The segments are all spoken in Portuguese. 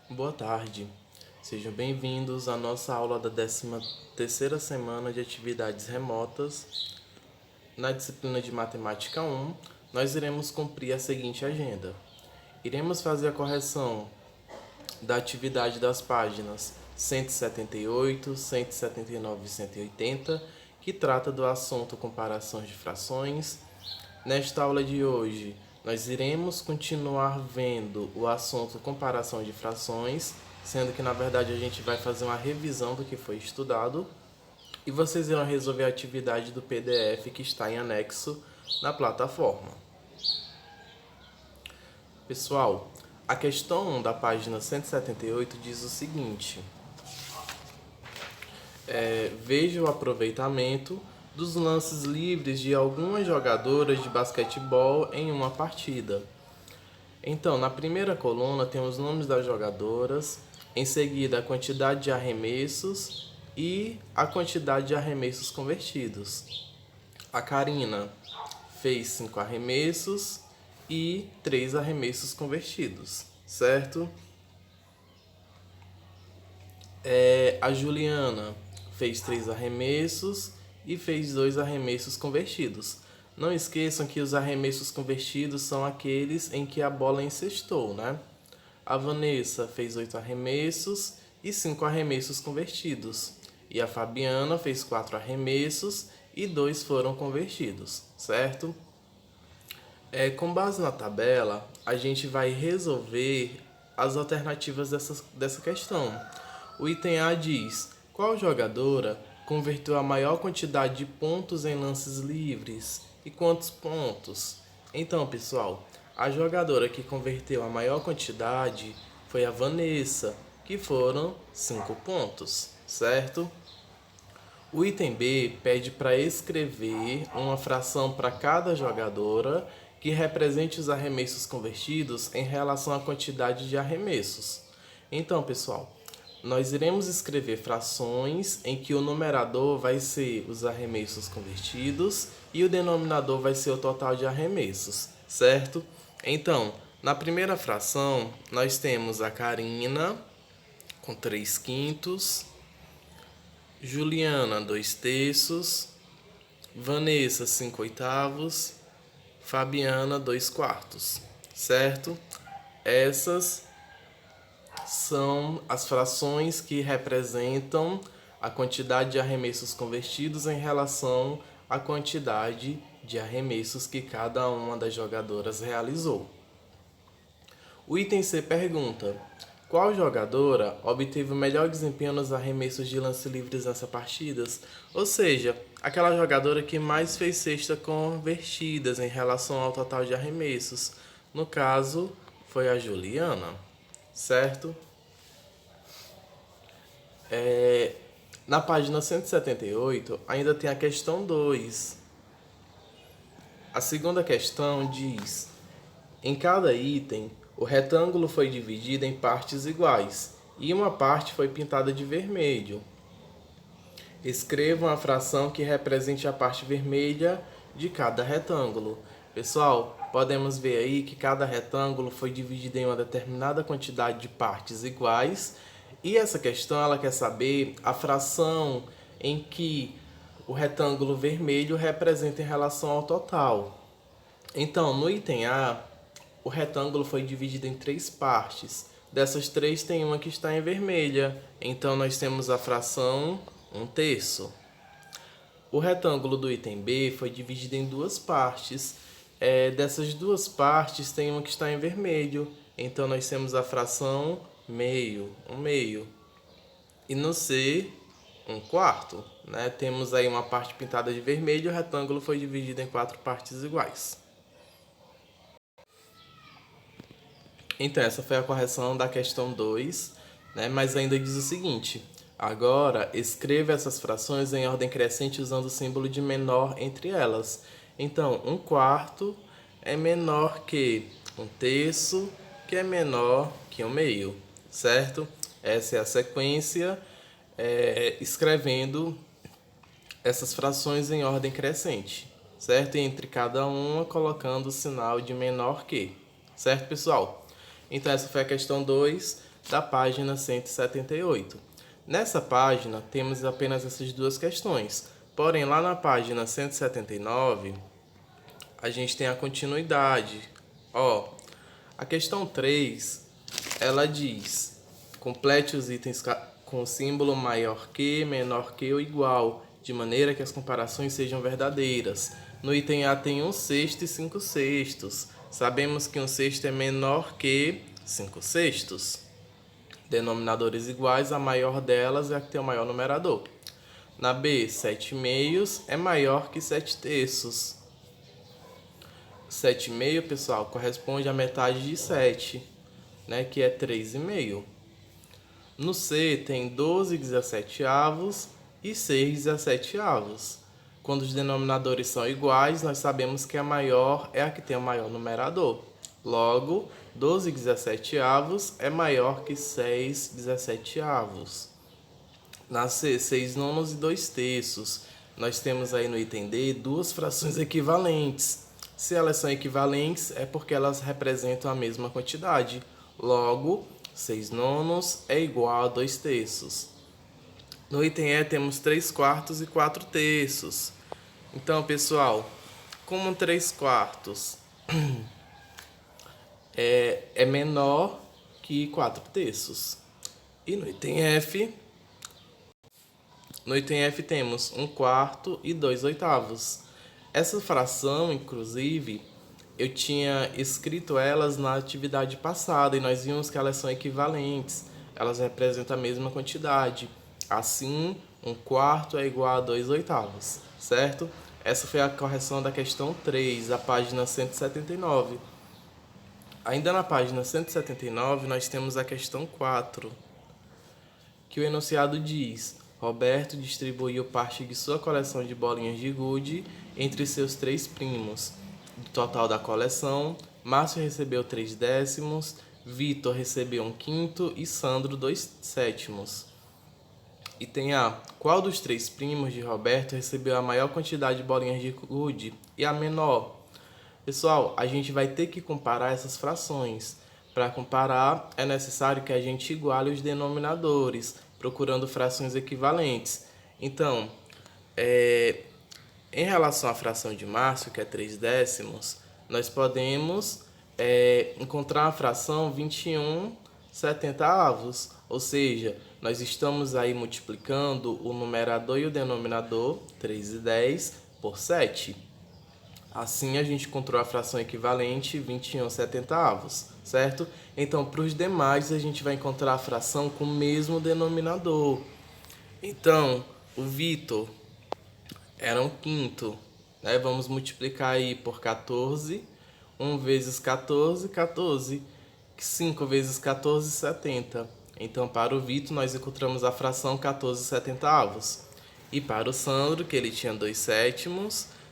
Boa tarde, sejam bem-vindos à nossa aula da 13ª semana de atividades remotas. Na disciplina de Matemática 1, nós iremos cumprir a seguinte agenda. Iremos fazer a correção da atividade das páginas 178, 179 e 180, que trata do assunto comparações de frações. Nesta aula de hoje, nós iremos continuar vendo o assunto comparação de frações, sendo que na verdade a gente vai fazer uma revisão do que foi estudado e vocês irão resolver a atividade do PDF que está em anexo na plataforma. Pessoal, a questão 1 da página 178 diz o seguinte: veja o aproveitamento dos lances livres de algumas jogadoras de basquetebol em uma partida. Então, na primeira coluna tem os nomes das jogadoras, em seguida a quantidade de arremessos e a quantidade de arremessos convertidos. A Karina fez 5 arremessos e 3 arremessos convertidos, certo? A Juliana fez 3 arremessos e fez 2 arremessos convertidos. Não esqueçam que os arremessos convertidos são aqueles em que a bola encestou, né? A Vanessa fez 8 arremessos e 5 arremessos convertidos. E a Fabiana fez 4 arremessos e 2 foram convertidos, certo? Com base na tabela, a gente vai resolver as alternativas dessa questão. O item A diz: qual jogadora converteu a maior quantidade de pontos em lances livres e quantos pontos? Então, pessoal, a jogadora que converteu a maior quantidade foi a Vanessa, que foram 5 pontos, certo? O item B pede para escrever uma fração para cada jogadora que represente os arremessos convertidos em relação à quantidade de arremessos. Então, pessoal, nós iremos escrever frações em que o numerador vai ser os arremessos convertidos e o denominador vai ser o total de arremessos, certo? Então, na primeira fração, nós temos a Karina com 3/5, Juliana 2/3, Vanessa 5/8, Fabiana 2/4, certo? Essas são as frações que representam a quantidade de arremessos convertidos em relação à quantidade de arremessos que cada uma das jogadoras realizou. O item C pergunta: qual jogadora obteve o melhor desempenho nos arremessos de lance livres nessa partida? Ou seja, aquela jogadora que mais fez cestas convertidas em relação ao total de arremessos. No caso, foi a Juliana, certo? Na página 178, ainda tem a questão 2. A segunda questão diz: em cada item, o retângulo foi dividido em partes iguais e uma parte foi pintada de vermelho. Escreva uma fração que represente a parte vermelha de cada retângulo. Pessoal, podemos ver aí que cada retângulo foi dividido em uma determinada quantidade de partes iguais e essa questão ela quer saber a fração em que o retângulo vermelho representa em relação ao total. Então, no item A, o retângulo foi dividido em 3 partes. Dessas 3, tem uma que está em vermelha. Então, nós temos a fração 1/3. O retângulo do item B foi dividido em 2 partes. Dessas 2 partes, tem uma que está em vermelho. Então, nós temos a fração meio, 1/2. E no C, 1/4. Né? Temos aí uma parte pintada de vermelho e o retângulo foi dividido em 4 partes iguais. Então, essa foi a correção da questão 2, né? Mas ainda diz o seguinte: agora, escreva essas frações em ordem crescente usando o símbolo de menor entre elas. Então, 1/4 é menor que 1/3, que é menor que 1/2, certo? Essa é a sequência, escrevendo essas frações em ordem crescente, certo? E entre cada uma, colocando o sinal de menor que, certo, pessoal? Então, essa foi a questão 2. da página 178. Nessa página, temos apenas essas duas questões. Porém, lá na página 179, a gente tem a continuidade. Ó, a questão 3, ela diz: complete os itens com símbolo maior que, menor que ou igual, de maneira que as comparações sejam verdadeiras. No item A tem 1/6 e 5/6. Sabemos que 1/6 é menor que 5/6. Denominadores iguais, a maior delas é a que tem o maior numerador. Na B, 7/2 é maior que 7/3. 7/2, pessoal, corresponde à metade de 7, né, que é 3,5. No C tem 12/17 e 6/17. Quando os denominadores são iguais, nós sabemos que a maior é a que tem o maior numerador. Logo, 12/17 é maior que 6/17. Na C, 6/9 e 2/3. Nós temos aí no item D duas frações equivalentes. Se elas são equivalentes, é porque elas representam a mesma quantidade. Logo, 6/9 é igual a 2/3. No item E temos 3/4 e 4/3. Então, pessoal, como 3/4 é menor que 4/3. E no item F temos 1/4 e 2/8. Essa fração, inclusive, eu tinha escrito elas na atividade passada e nós vimos que elas são equivalentes. Elas representam a mesma quantidade. Assim, 1/4 é igual a 2/8, certo? Essa foi a correção da questão 3, da página 179. Ainda na página 179, nós temos a questão 4, que o enunciado diz: Roberto distribuiu parte de sua coleção de bolinhas de gude entre seus 3 primos. Do total da coleção, Márcio recebeu 3/10, Vitor recebeu 1/5 e Sandro 2/7. Item A. Qual dos 3 primos de Roberto recebeu a maior quantidade de bolinhas de gude e a menor? Pessoal, a gente vai ter que comparar essas frações. Para comparar, é necessário que a gente iguale os denominadores, procurando frações equivalentes. Então, em relação à fração de Márcio, que é 3/10, nós podemos encontrar a fração 21/70, ou seja, nós estamos aí multiplicando o numerador e o denominador, 3/10, por 7. Assim, a gente encontrou a fração equivalente, 21/70, certo? Então, para os demais, a gente vai encontrar a fração com o mesmo denominador. Então, o Vitor era 1/5, né? Vamos multiplicar aí por 14. 1 vezes 14, 14. 5 vezes 14, 70. Então, para o Vitor, nós encontramos a fração 14/70. E para o Sandro, que ele tinha 2/7,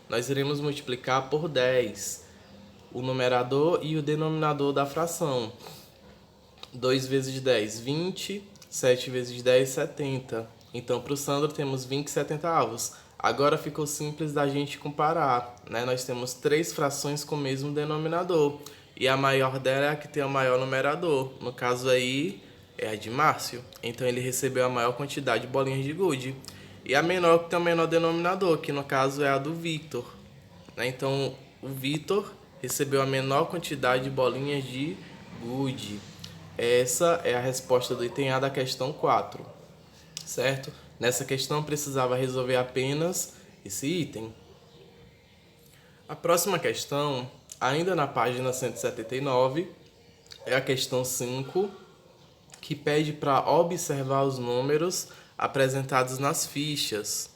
nós iremos multiplicar por 10, o numerador e o denominador da fração. 2 vezes 10, 20. 7 vezes 10, 70. Então, para o Sandro, temos 20/70. Agora ficou simples da gente comparar, né? Nós temos 3 frações com o mesmo denominador. E a maior dela é a que tem o maior numerador. No caso aí, é a de Márcio. Então, ele recebeu a maior quantidade de bolinhas de gude. E a menor que tem o menor denominador, que no caso é a do Vitor, né? Então, o Vitor recebeu a menor quantidade de bolinhas de gude. Essa é a resposta do item A da questão 4, certo? Nessa questão, precisava resolver apenas esse item. A próxima questão, ainda na página 179, é a questão 5, que pede para observar os números apresentados nas fichas.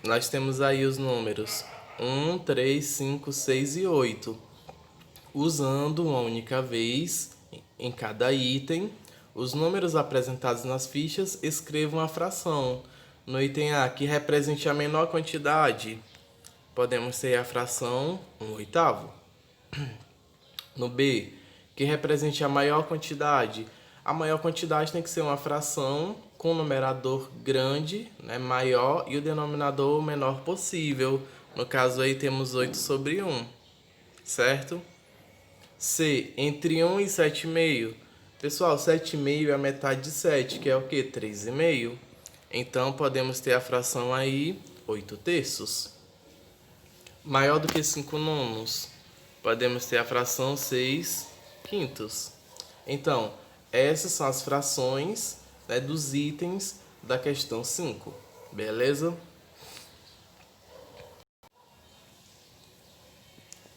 Nós temos aí os números 1, 3, 5, 6 e 8. Usando uma única vez em cada item, os números apresentados nas fichas, escrevam a fração. No item A, que represente a menor quantidade, podemos ter a fração 1/8. No B, que represente a maior quantidade, a maior quantidade tem que ser uma fração com o numerador grande, né, maior, e o denominador o menor possível. No caso aí temos 8/1, certo? C, entre 1 e 7,5, Pessoal, 7,5 é a metade de 7, que é o quê? 3,5. Então, podemos ter a fração aí 8/3. Maior do que 5/9. Podemos ter a fração 6/5. Então, essas são as frações, né, dos itens da questão 5. Beleza?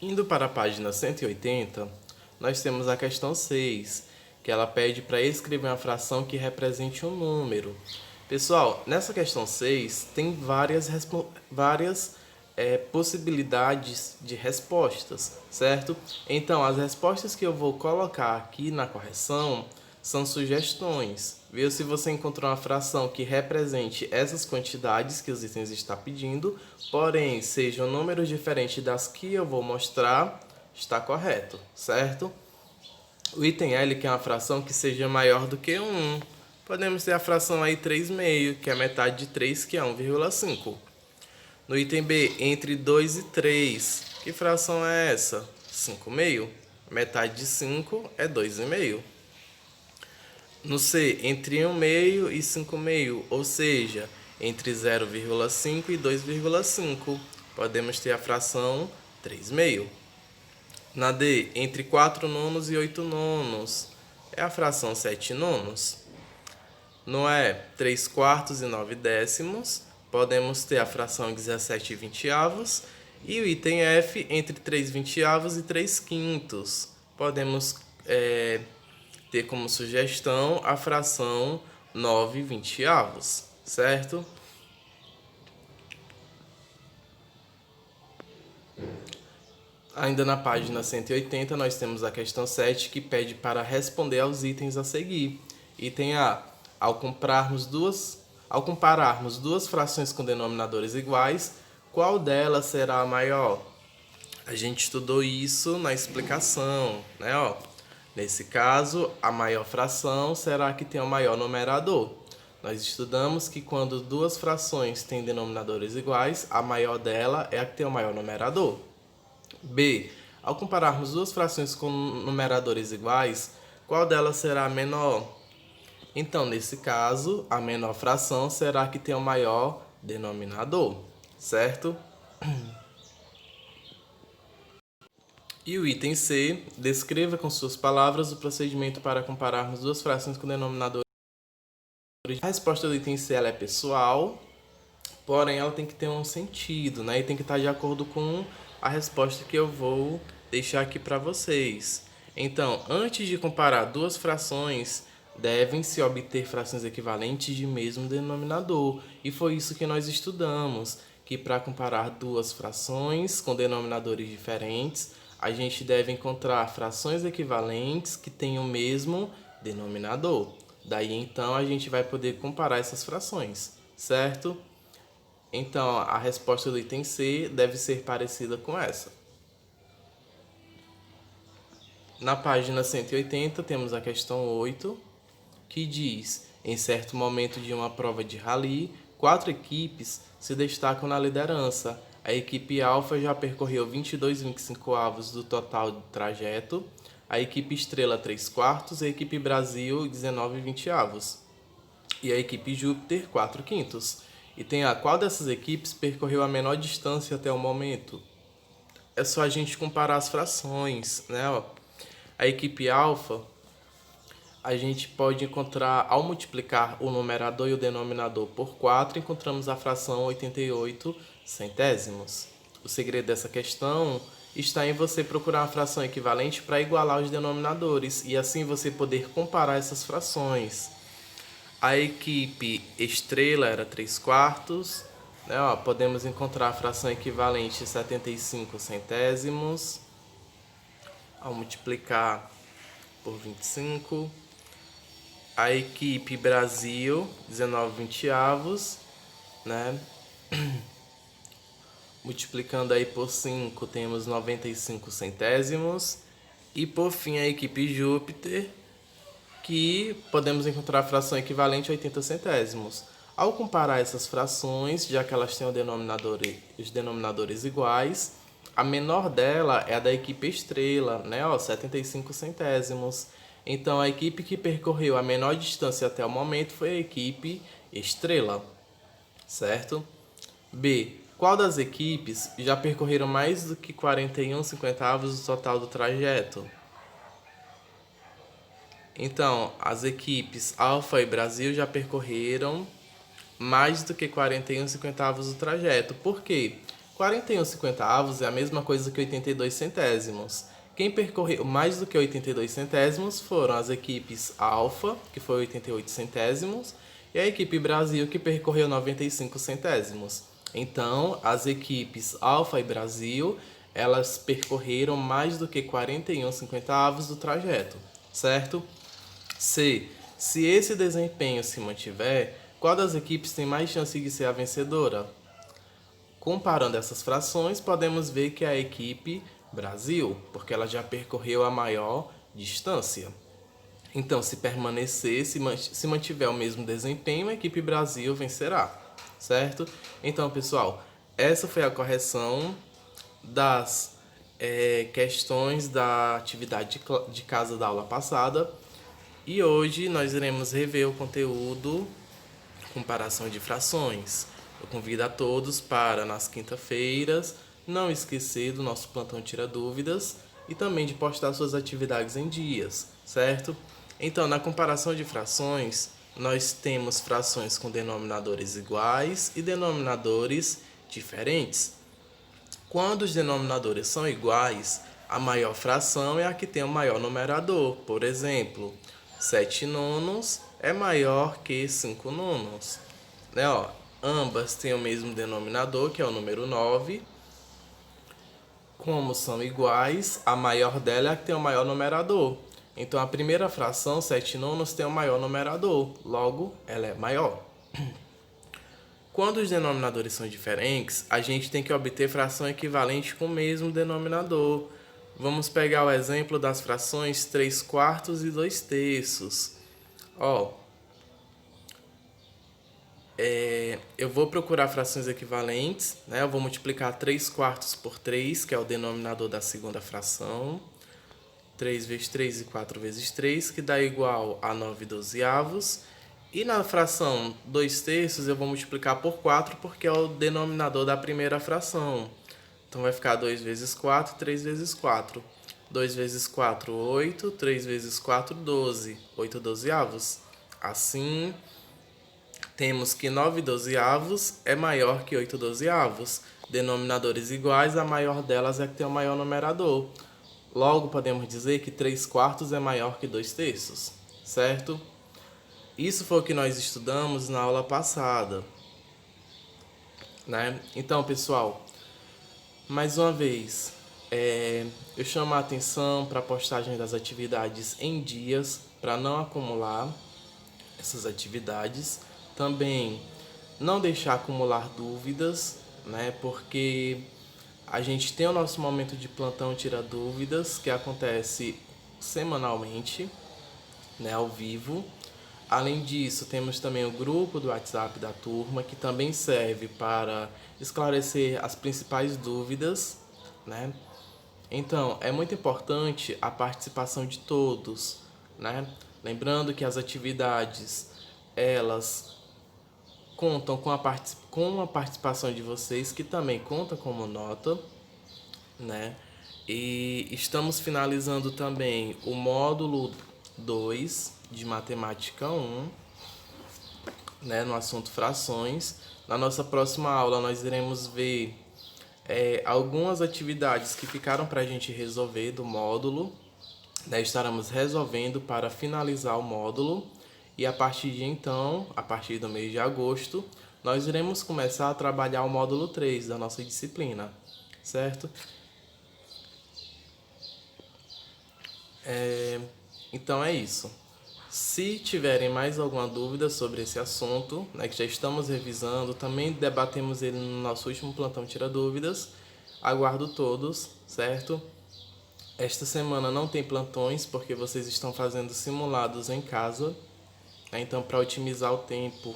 Indo para a página 180, nós temos a questão 6, que ela pede para escrever uma fração que represente um número. Pessoal, nessa questão 6 tem várias possibilidades de respostas, certo? Então, as respostas que eu vou colocar aqui na correção são sugestões. Viu? Se você encontrou uma fração que represente essas quantidades que os itens estão pedindo, porém sejam números diferentes das que eu vou mostrar, está correto, certo? O item L, que é uma fração que seja maior do que 1. Podemos ter a fração aí 3/2, que é metade de 3, que é 1,5. No item B, entre 2 e 3, que fração é essa? 5/2. Metade de 5 é 2,5. No C, entre 1/2 e 5/2, ou seja, entre 0,5 e 2,5, podemos ter a fração 3/2. Na D, entre 4/9 e 8/9, é a fração 7/9. No E, 3/4 e 9/10, podemos ter a fração 17/20. E o item F, entre 3/20 e 3/5, podemos ter como sugestão a fração 9/20, certo? Ainda na página 180, nós temos a questão 7, que pede para responder aos itens a seguir. Item A. Ao compararmos duas frações com denominadores iguais, qual delas será a maior? A gente estudou isso na explicação, né? Nesse caso, a maior fração será a que tem o maior numerador. Nós estudamos que quando duas frações têm denominadores iguais, a maior dela é a que tem o maior numerador. B. Ao compararmos duas frações com numeradores iguais, qual delas será a menor? Então, nesse caso, a menor fração será a que tem o maior denominador, certo? E o item C, descreva com suas palavras o procedimento para compararmos duas frações com denominadores. A resposta do item C ela é pessoal, porém ela tem que ter um sentido, né? E tem que estar de acordo com a resposta que eu vou deixar aqui para vocês. Então, antes de comparar duas frações, devem-se obter frações equivalentes de mesmo denominador. E foi isso que nós estudamos, que para comparar duas frações com denominadores diferentes, a gente deve encontrar frações equivalentes que tenham o mesmo denominador. Daí então a gente vai poder comparar essas frações, certo? Então a resposta do item C deve ser parecida com essa. Na página 180 temos a questão 8, que diz: em certo momento de uma prova de rally, 4 equipes se destacam na liderança. A equipe Alfa já percorreu 22/25 do total do trajeto, a equipe Estrela 3/4 e a equipe Brasil 19/20. E a equipe Júpiter 4/5. E tem a qual dessas equipes percorreu a menor distância até o momento? É só a gente comparar as frações, né? A equipe Alfa, a gente pode encontrar, ao multiplicar o numerador e o denominador por 4, encontramos a fração 88 centésimos. O segredo dessa questão está em você procurar uma fração equivalente para igualar os denominadores e assim você poder comparar essas frações. A equipe Estrela era 3/4, né? Podemos encontrar a fração equivalente 75 centésimos ao multiplicar por 25. A equipe Brasil, 19/20, né? Multiplicando aí por 5, temos 95 centésimos. E por fim, a equipe Júpiter, que podemos encontrar a fração equivalente a 80 centésimos. Ao comparar essas frações, já que elas têm os denominadores iguais, a menor dela é a da equipe Estrela, né? 75 centésimos. Então, a equipe que percorreu a menor distância até o momento foi a equipe Estrela, certo? B. Qual das equipes já percorreram mais do que 41/50 do total do trajeto? Então, as equipes Alfa e Brasil já percorreram mais do que 41/50 do trajeto. Por quê? 41/50 é a mesma coisa que 82 centésimos. Quem percorreu mais do que 82 centésimos foram as equipes Alfa, que foi 88 centésimos, e a equipe Brasil, que percorreu 95 centésimos. Então, as equipes Alfa e Brasil, elas percorreram mais do que 41/50 do trajeto, certo? C. Se esse desempenho se mantiver, qual das equipes tem mais chance de ser a vencedora? Comparando essas frações, podemos ver que é a equipe Brasil, porque ela já percorreu a maior distância. Então, se permanecer, se mantiver o mesmo desempenho, a equipe Brasil vencerá, certo? Então, pessoal, essa foi a correção das questões da atividade de casa da aula passada. E hoje nós iremos rever o conteúdo comparação de frações. Eu convido a todos para, nas quinta-feiras, não esquecer do nosso plantão Tira Dúvidas e também de postar suas atividades em dias, certo? Então, na comparação de frações, nós temos frações com denominadores iguais e denominadores diferentes. Quando os denominadores são iguais, a maior fração é a que tem o maior numerador. Por exemplo, 7 nonos é maior que 5 nonos. Né, ó, ambas têm o mesmo denominador, que é o número 9. Como são iguais, a maior dela é a que tem o maior numerador. Então, a primeira fração, 7 nonos, tem o maior numerador. Logo, ela é maior. Quando os denominadores são diferentes, a gente tem que obter fração equivalente com o mesmo denominador. Vamos pegar o exemplo das frações 3/4 e 2/3. Ó, eu vou procurar frações equivalentes, né? Eu vou multiplicar 3/4 por 3, que é o denominador da segunda fração. 3 vezes 3 e 4 vezes 3, que dá igual a 9/12. E na fração 2/3 eu vou multiplicar por 4, porque é o denominador da primeira fração. Então vai ficar 2 vezes 4, 3 vezes 4. 2 vezes 4, 8. 3 vezes 4, 12. 8/12. Assim, temos que 9/12 é maior que 8/12. Denominadores iguais, a maior delas é que tem o maior numerador. Logo, podemos dizer que 3/4 é maior que 2/3, certo? Isso foi o que nós estudamos na aula passada, né? Então, pessoal, mais uma vez, eu chamo a atenção para a postagem das atividades em dias, para não acumular essas atividades. Também não deixar acumular dúvidas, né? Porque a gente tem o nosso momento de plantão Tira Dúvidas, que acontece semanalmente, né, ao vivo. Além disso, temos também o grupo do WhatsApp da turma, que também serve para esclarecer as principais dúvidas, né? Então, é muito importante a participação de todos, né? Lembrando que as atividades, elas contam com a participação de vocês, que também conta como nota, né? E estamos finalizando também o módulo 2 de Matemática 1, né, no assunto frações. Na nossa próxima aula, nós iremos ver algumas atividades que ficaram para a gente resolver do módulo, né? Estaremos resolvendo para finalizar o módulo. E a partir de então, a partir do mês de agosto, nós iremos começar a trabalhar o módulo 3 da nossa disciplina, certo? Então é isso. Se tiverem mais alguma dúvida sobre esse assunto, né, que já estamos revisando, também debatemos ele no nosso último plantão Tira Dúvidas, aguardo todos, certo? Esta semana não tem plantões, porque vocês estão fazendo simulados em casa. Então, para otimizar o tempo,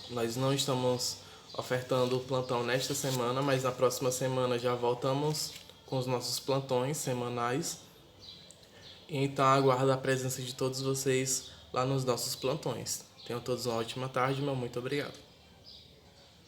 nós não estamos ofertando o plantão nesta semana, mas na próxima semana já voltamos com os nossos plantões semanais. E então aguardo a presença de todos vocês lá nos nossos plantões. Tenham todos uma ótima tarde, meu muito obrigado.